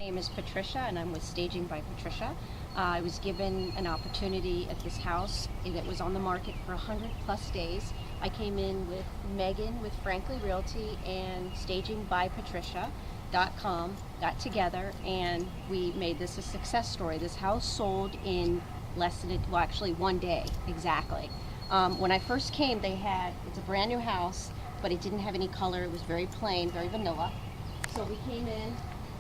name is Patricia, and I'm with Staging by Patricia. I was given an opportunity at this house that was on the market for 100+ days. I came in with Megan with Frankly Realty and Staging by Patricia.com got together, and we made this a success story. This house sold in less than, well, actually 1 day exactly. When I first came, it's a brand new house, but it didn't have any color. It was very plain, very vanilla. So we came in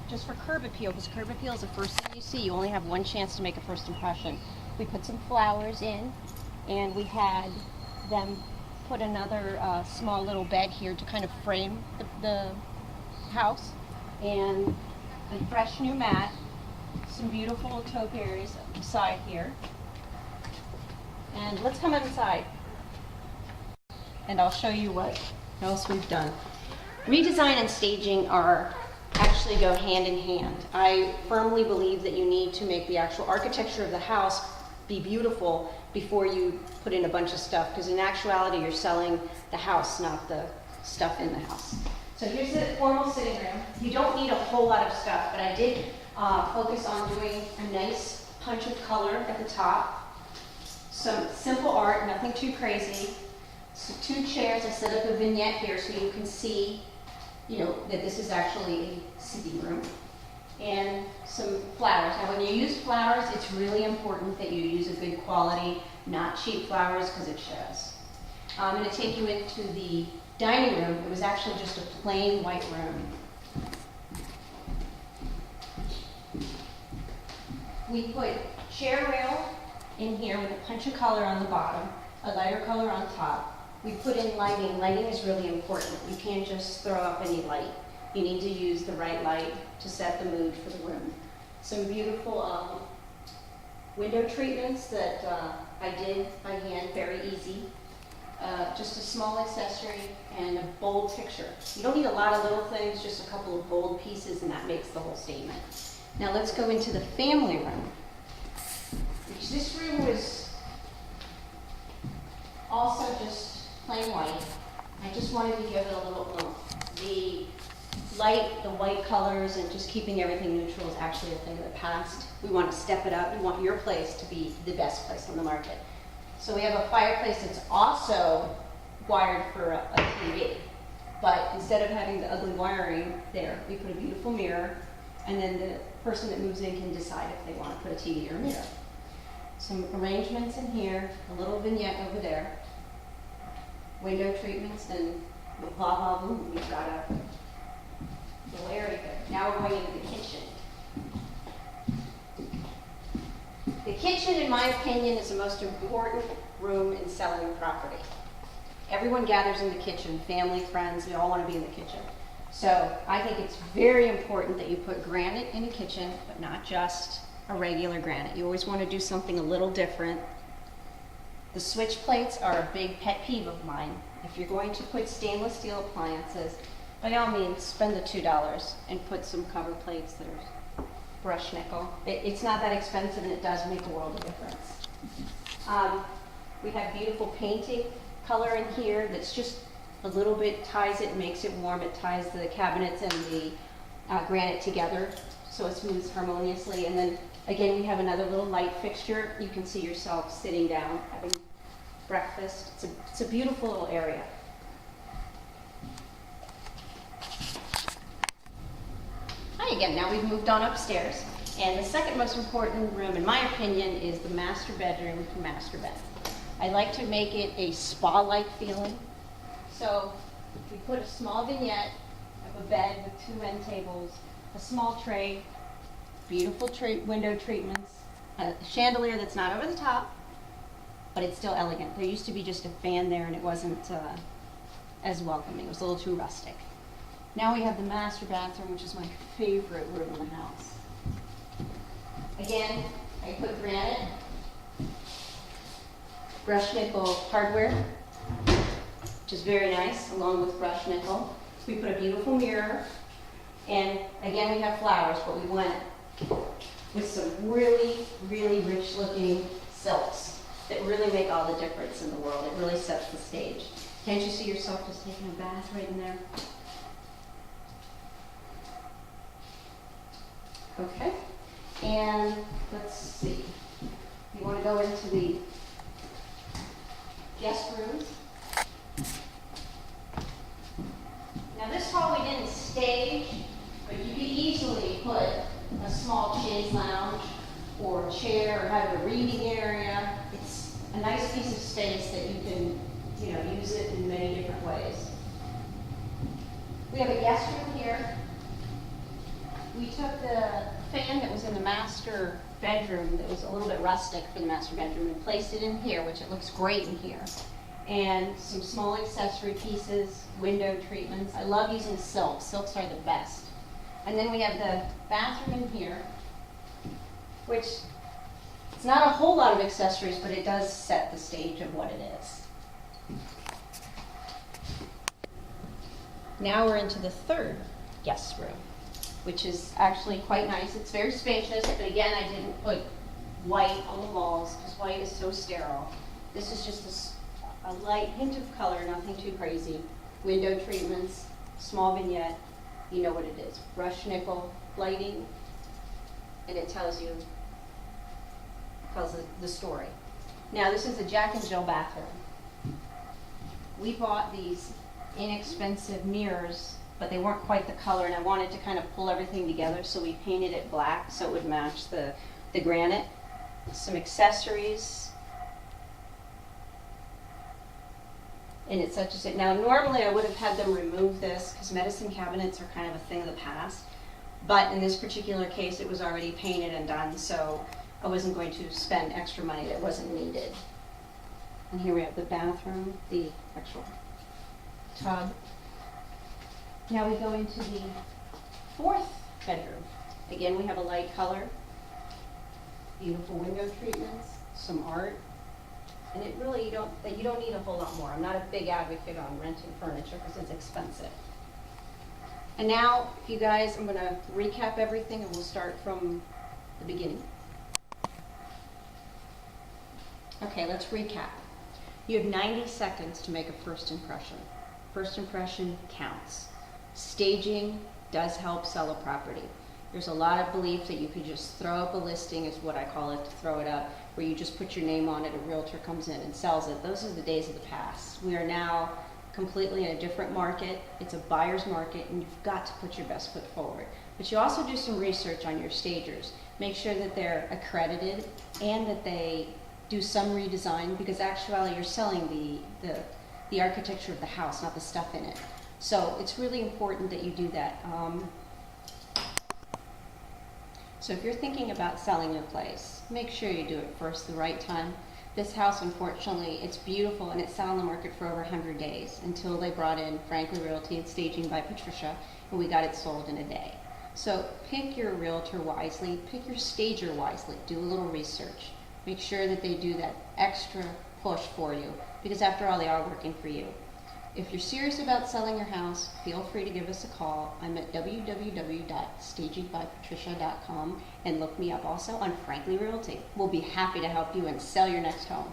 just for curb appeal, because curb appeal is the first thing you see. You only have one chance to make a first impression. We put some flowers in, and we had them put another small little bed here to kind of frame the house, and a fresh new mat, some beautiful topiaries side here. And let's come inside, and I'll show you what else we've done. Redesign and staging actually go hand in hand. I firmly believe that you need to make the actual architecture of the house be beautiful before you put in a bunch of stuff, because in actuality you're selling the house, not the stuff in the house. So here's the formal sitting room. You don't need a whole lot of stuff, but I did focus on doing a nice punch of color at the top. Some simple art, nothing too crazy. So 2 chairs. I set up a vignette here so you can see, that this is actually a sitting room. And some flowers. Now when you use flowers, it's really important that you use a good quality, not cheap flowers, because it shows. I'm going to take you into the dining room. It was actually just a plain white room. We put chair rail in here with a punch of color on the bottom, a lighter color on top. We put in lighting. Lighting is really important. You can't just throw up any light. You need to use the right light to set the mood for the room. Some beautiful window treatments that I did by hand, very easy. Just a small accessory and a bold picture. You don't need a lot of little things, just a couple of bold pieces, and that makes the whole statement. Now let's go into the family room. This room was also just plain white. I just wanted to give it a little oomph. The light, the white colors, and just keeping everything neutral is actually a thing of the past. We want to step it up. We want your place to be the best place on the market. So we have a fireplace that's also wired for a TV. But instead of having the ugly wiring there, we put a beautiful mirror, and then the person that moves in can decide if they want to put a TV or a mirror. Some arrangements in here, a little vignette over there, window treatments, and blah, blah, blah, we've got a little area there. Now we're going into the kitchen. The kitchen, in my opinion, is the most important room in selling property. Everyone gathers in the kitchen, family, friends, we all want to be in the kitchen. So I think it's very important that you put granite in the kitchen, but not just a regular granite. You always want to do something a little different. The switch plates are a big pet peeve of mine. If you're going to put stainless steel appliances, by all means, spend the $2 and put some cover plates that are brushed nickel. It's not that expensive, and it does make a world of difference. We have beautiful painting color in here that's just a little bit, ties it, makes it warm. It ties the cabinets and the granite together so it moves harmoniously. And then again, we have another little light fixture. You can see yourself sitting down, having breakfast. It's a beautiful little area. Hi again. Now we've moved on upstairs. And the second most important room, in my opinion, is the master bedroom, master bed. I like to make it a spa-like feeling. So we put a small vignette of a bed with 2 end tables, a small tray, beautiful window treatments, a chandelier that's not over the top, but it's still elegant. There used to be just a fan there, and it wasn't as welcoming. It was a little too rustic. Now we have the master bathroom, which is my favorite room in the house. Again, I put granite, brushed nickel hardware, which is very nice, along with brushed nickel. We put a beautiful mirror, and again we have flowers, but we went with some really, really rich looking silks that really make all the difference in the world. It really sets the stage. Can't you see yourself just taking a bath right in there? Okay, and let's see. You want to go into the guest rooms. Now this hall we didn't stage, but you could easily put a small chaise lounge or chair or have a reading area. It's a nice piece of space that you can, use it in many different ways. We have a guest room here. We took the fan that was in the master bedroom that was a little bit rustic for the master bedroom and placed it in here, which it looks great in here. And some small accessory pieces, window treatments. I love using silks. Silks are the best. And then we have the bathroom in here, which it's not a whole lot of accessories, but it does set the stage of what it is. Now we're into the third guest room, which is actually quite nice. It's very spacious, but again, I didn't put white on the walls because white is so sterile. This is just a light hint of color, nothing too crazy. Window treatments, small vignette, you know what it is. Brushed nickel lighting, and it tells the story. Now this is a Jack and Jill bathroom. We bought these inexpensive mirrors, but they weren't quite the color, and I wanted to kind of pull everything together, so we painted it black so it would match the granite. Some accessories. And it's such a, now normally I would have had them remove this because medicine cabinets are kind of a thing of the past, but in this particular case it was already painted and done, so I wasn't going to spend extra money that wasn't needed. And here we have the bathroom, the actual tub. Now we go into the fourth bedroom. Again, we have a light color, beautiful window treatments, some art, and it really, you don't need a whole lot more. I'm not a big advocate on renting furniture because it's expensive. And now, you guys, I'm going to recap everything and we'll start from the beginning. Okay, let's recap. You have 90 seconds to make a first impression. First impression counts. Staging does help sell a property. There's a lot of belief that you could just throw up a listing, is what I call it, to throw it up, where you just put your name on it, a realtor comes in and sells it. Those are the days of the past. We are now completely in a different market. It's a buyer's market, and you've got to put your best foot forward. But you also do some research on your stagers. Make sure that they're accredited and that they do some redesign, because actually you're selling the architecture of the house, not the stuff in it. So it's really important that you do that. So if you're thinking about selling your place, make sure you do it first, the right time. This house, unfortunately, it's beautiful and it's sat on the market for over 100 days until they brought in Frankly Realty and Staging by Patricia, and we got it sold in a day. So pick your realtor wisely, pick your stager wisely, do a little research. Make sure that they do that extra push for you, because after all, they are working for you. If you're serious about selling your house, feel free to give us a call. I'm at www.stagingbypatricia.com and look me up also on Frankly Realty. We'll be happy to help you and sell your next home.